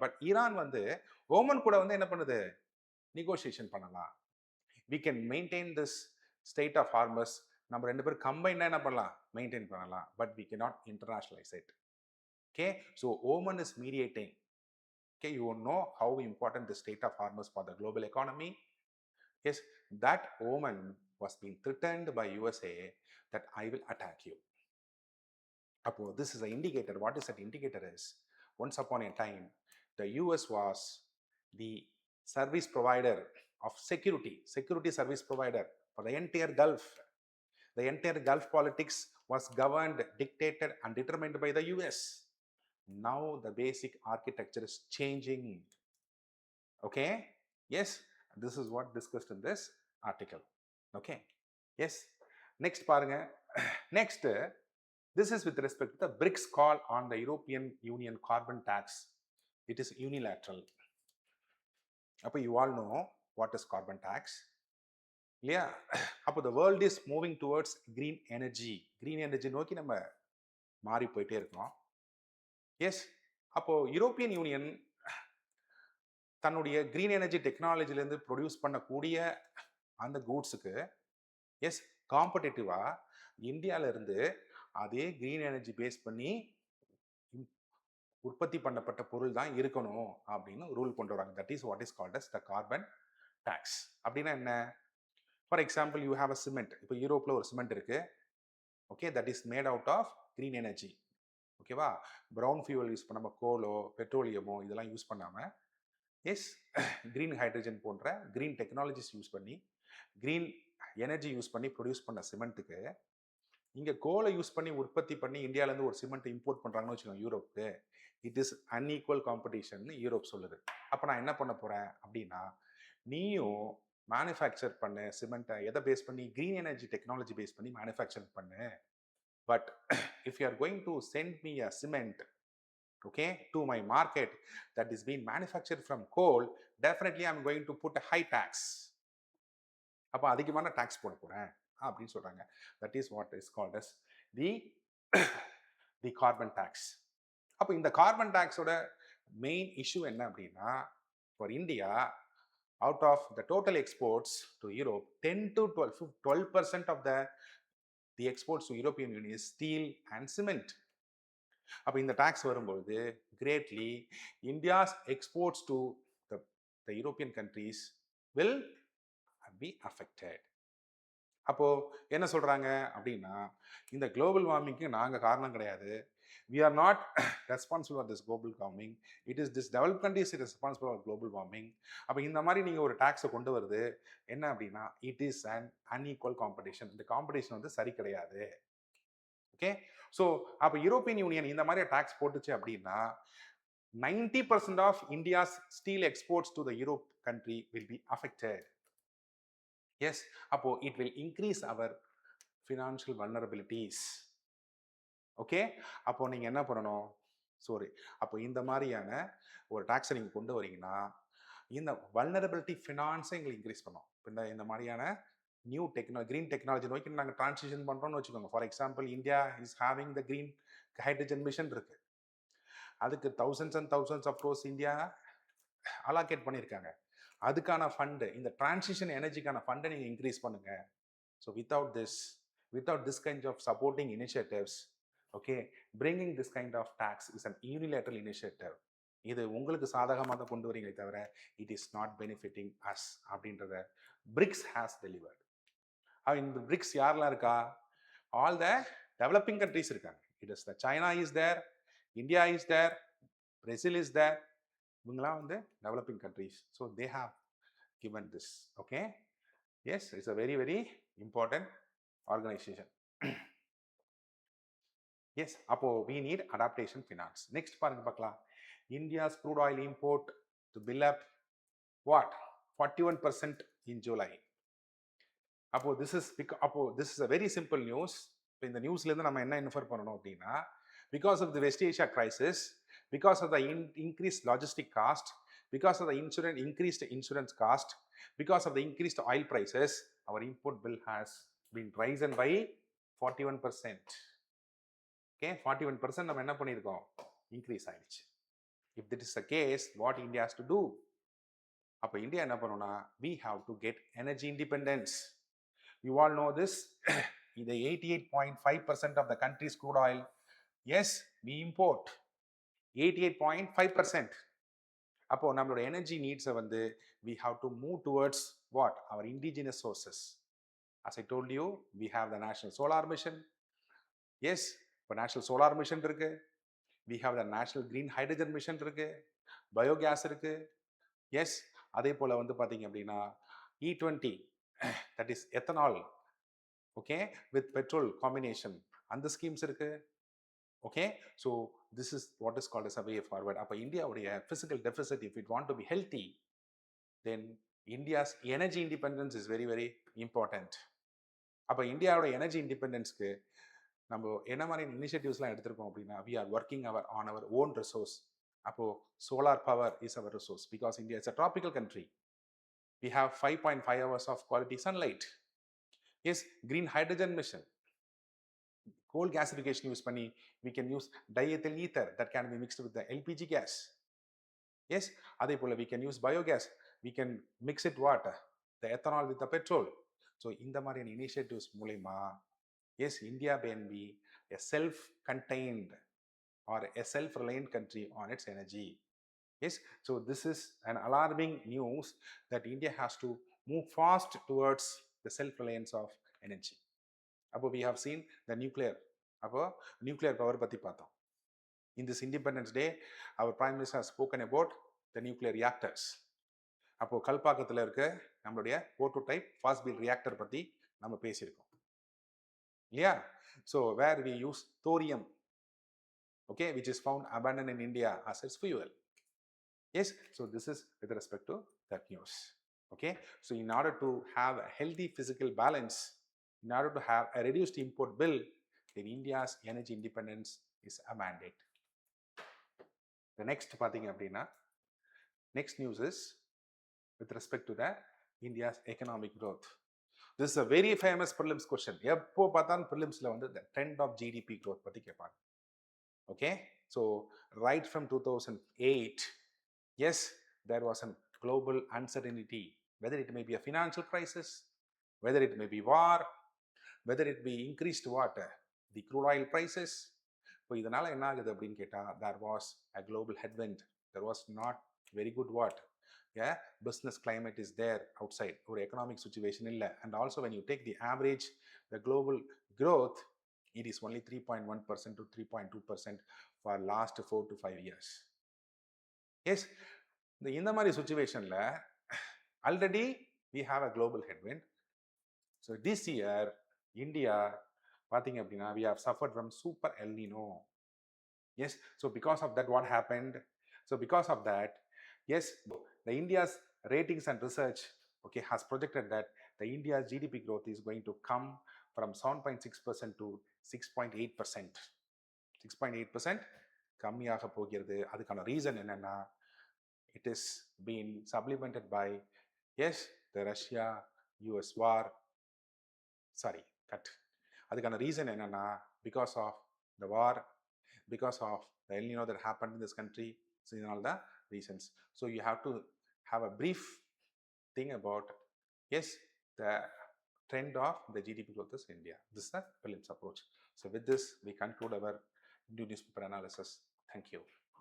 but Iran வந்து ஓமன் கூட வந்து என்ன பண்ணுது, நெகோசியேஷன் பண்ணலாம். We can maintain this strait of Hormuz. நம்ம ரெண்டு பேரும் கம்பைண்டாக என்ன பண்ணலாம், மெயின்டைன் பண்ணலாம். But we can not internationalise it. Okay, so Oman is mediating. Okay, you know how important the strait of Hormuz for the global economy. Yes, that Oman was been threatened by USA that I will attack you. Appo, this is an indicator. What is that indicator is, once upon a time, the US was the service provider of security service provider for the entire Gulf. The entire Gulf politics was governed, dictated and determined by the US. Now the basic architecture is changing. Okay? Yes, this is what discussed in this article. Okay? Yes. Next பாருங்க. Next, this is with respect to the BRICS call on the European Union carbon tax. It is unilateral. Appo you all know what is carbon tax. Yeah. Appo the world is moving towards green energy. Green energy நோக்கி நம்ம மாறி போயிட்டே இருக்கோம். S, அப்போ European union தன்னுடைய green energy டெக்னாலஜிலேருந்து produce பண்ணக்கூடிய அந்த கூட்ஸுக்கு S காம்படிட்டிவாக இந்தியாவிலேருந்து அதே கிரீன் எனர்ஜி பேஸ் பண்ணி உற்பத்தி பண்ணப்பட்ட பொருள் தான் இருக்கணும் அப்படின்னு ரூல் கொண்டு வராங்க. That is what is called as the carbon tax. அப்படின்னா என்ன? For example, you have a cement. இப்போ யூரோப்பில் ஒரு சிமெண்ட் இருக்கு. Okay, that is made out of green energy. ஓகேவா? ப்ரௌன் ஃபியூவல் யூஸ் பண்ணாம, கோலோ பெட்ரோலியமோ இதெல்லாம் யூஸ் பண்ணாமல் எஸ் கிரீன் ஹைட்ரஜன் போன்ற கிரீன் டெக்னாலஜிஸ் யூஸ் பண்ணி கிரீன் எனர்ஜி யூஸ் பண்ணி ப்ரொடியூஸ் பண்ண சிமெண்ட்டுக்கு இங்கே கோலை யூஸ் பண்ணி உற்பத்தி பண்ணி இந்தியாவிலேருந்து ஒரு சிமெண்ட் இம்போர்ட் பண்ணுறாங்கன்னு வச்சுக்கோங்க யூரோப்புக்கு. It is unequal competition Europe சொல்லுது. அப்போ நான் என்ன பண்ண போகிறேன் அப்படின்னா, நீயும் மேனுஃபேக்சர் பண்ண சிமெண்ட்டை எதை பேஸ் பண்ணி, கிரீன் எனர்ஜி டெக்னாலஜி பேஸ் பண்ணி மேனுஃபேக்சர் பண்ணு. But if you are going to send me a cement okay to my market that is being manufactured from coal, definitely I'm going to put a high tax. அப்போ அதிகமான tax போட போகிறேன் அப்படின்னு சொல்கிறாங்க. That is what is called as the carbon tax. அப்போ இந்த carbon டேக்ஸோட main issue என்ன அப்படின்னா, for India, out of the total exports to Europe, 10 to 12% of the exports to European Union is steel and cement. அப்போ இந்த tax வரும்பொழுது greatly India's exports to the European countries will be affected. அப்போது என்ன சொல்கிறாங்க அப்படின்னா, இந்த global வார்மிங்க்கு நாங்கள் காரணம் கிடையாது. We are not responsible for this global warming. It is this developed countries is responsible for global warming. அப்போ இந்த மாதிரி நீங்கள் ஒரு டாக்ஸை கொண்டு வருது என்ன அப்படின்னா, it is an unequal competition. இந்த காம்படிஷன் வந்து சரி கிடையாது. ஓகே, ஸோ அப்போ யூரோப்பியன் யூனியன் இந்த மாதிரி டாக்ஸ் போட்டுச்சு அப்படின்னா 90% of India's steel exports to the Europe country will be affected. Yes, அப்போ it will increase our financial vulnerabilities. Okay, அப்போ நீங்கள் என்ன பண்ணணும், அப்போ இந்த மாதிரியான ஒரு டாக்ஸை நீங்கள் கொண்டு வரீங்கன்னா இந்த வல்னரபிலிட்டி ஃபினான்ஸை எங்களுக்கு இன்க்ரீஸ் பண்ணோம். இந்த மாதிரியான நியூ டெக்னாலஜி, கிரீன் டெக்னாலஜி நோக்கி நாங்கள் டிரான்சிஷன் பண்ணுறோம்னு வச்சுக்கோங்க. For example, India is having the green hydrogen mission இருக்கு. அதுக்கு thousands and thousands of crores India allocate பண்ணியிருக்காங்க. அதுக்கான ஃபண்டு, இந்த டிரான்சிஷன் எனர்ஜிக்கான ஃபண்டை நீங்கள் இன்க்ரீஸ் பண்ணுங்க. So without this kind of supporting initiatives, okay, bringing this kind of tax is an unilateral initiative. இது உங்களுக்கு சாதகமாக தான் கொண்டு வரீங்களே தவிர it is not benefiting us அப்படின்றத BRICS has delivered. இந்த BRICS யாரெல்லாம் இருக்கா? All the developing countries இருக்காங்க. It is the China is there, India is there, Brazil is there. இவங்களாம் வந்து developing countries. So they have given this. Okay, yes, it's a very very important organisation. Yes, அப்போ we need adaptation finance. Next பாருங்க பார்க்கலாம். India's crude oil import to bill up what 41% in July. அப்போ this is a very simple news. இப்போ இந்த நியூஸ்லேருந்து நம்ம என்ன infer பண்ணணும் அப்படின்னா, because of the West Asia crisis, because of the increased logistic cost, because of the increased insurance cost, because of the increased oil prices, our import bill has been risen by 41%. Okay, 41% நம்ம என்ன பண்ணியிருக்கோம், increase ஆயிடுச்சு. If this is the case, what India has to do? அப்போ India என்ன பண்ணணும்னா, we have to get energy independence. You all know this. The 88.5% of the country's crude oil, yes, we import 88.5%. அப்போ நம்மளோட energy நீட்ஸை வந்து we have to move towards what? Our indigenous sources. As I told you, we have the national solar mission. Yes, இப்போ national solar mission இருக்கு. We have the national green hydrogen mission இருக்கு. Biogas இருக்கு. S, அதே போல் வந்து பார்த்தீங்க அப்படின்னா E20, that is ethanol, okay, with petrol combination, அந்த schemes இருக்கு. Okay, so this is what is called as a way forward. அப்போ இந்தியாவுடைய physical deficit, if it want to be healthy, then India's energy independence is very very important. அப்போ இந்தியாவோட energy இண்டிபெண்டன்ஸ்க்கு நம்ம என்ன மாதிரி இனிஷியேட்டிவ்ஸ்லாம் எடுத்திருக்கோம் அப்படின்னா, we are working on our own resource. அப்போ solar power is our resource because India is a tropical country. We have 5.5 hours of quality sunlight. Yes, green hydrogen mission, coal gasification use பண்ணி we can use diethyl ether that can be mixed with the LPG gas. Yes, அதே போல் we can use biogas, we can mix it what, the ethanol with the petrol. So இந்த மாதிரியான initiatives மூலமா yes, India can be a self-contained or a self-reliant country on its energy. Yes, so this is an alarming news that India has to move fast towards the self-reliance of energy. அப்போ we have seen the nuclear, அப்போ nuclear power பற்றி பார்த்தோம். In this Independence Day, our Prime Minister has spoken about the nuclear reactors. அப்போ கல்பாக்கத்தில் இருக்க நம்மளுடைய prototype fast build reactor பற்றி நம்ம பேசியிருக்கோம் இல்லையா? So where we use thorium, okay, which is found abundant in India as its fuel. Yes, so this is with respect to that news. Okay, so in order to have a healthy physical balance, in order to have a reduced import bill, then India's energy independence is a mandate. The next பார்த்தீங்க அப்படின்னா, next news is with respect to the India's economic growth. This is a very famous prelims question. எப்போ பார்த்தாலும் prelims-ல வந்து the trend of GDP growth பற்றி கேட்பாங்க. Okay, so right from 2008, yes, there was a global uncertainty, whether it may be a financial crisis, whether it may be war, whether it be increased what, the crude oil prices. இப்போ இதனால் என்ன ஆகுது அப்படின்னு கேட்டால், there was a global headwind, there was not very good what, yeah, business climate is there outside, or economic situation illa. And also when you take the average, the global growth, it is only 3.1% to 3.2% for last 4 to 5 years. Yes, இந்த மாதிரி சுச்சுவேஷன்ல already we have a global headwind. So this year India பார்த்தீங்க அப்படின்னா we have suffered from super El Nino. Yes, so because of that, what happened? So because of that, yes, the India's ratings and research, okay, has projected that the India's GDP growth is going to come from 7.6% to 6.8%. 6.8% கம்மியாக போகிறது. அதுக்கான reason என்னன்னா, it is being supplemented by, yes, the Russia US war. Sorry, cut. அதுக்கான reason என்னன்னா, because of the war, because of the El Nino that happened in this country. So these are all the reasons. So you have to have a brief thing about, yes, the trend of the GDP growth in India. This is the prelims approach. So with this, we conclude our Hindu newspaper analysis. Thank you.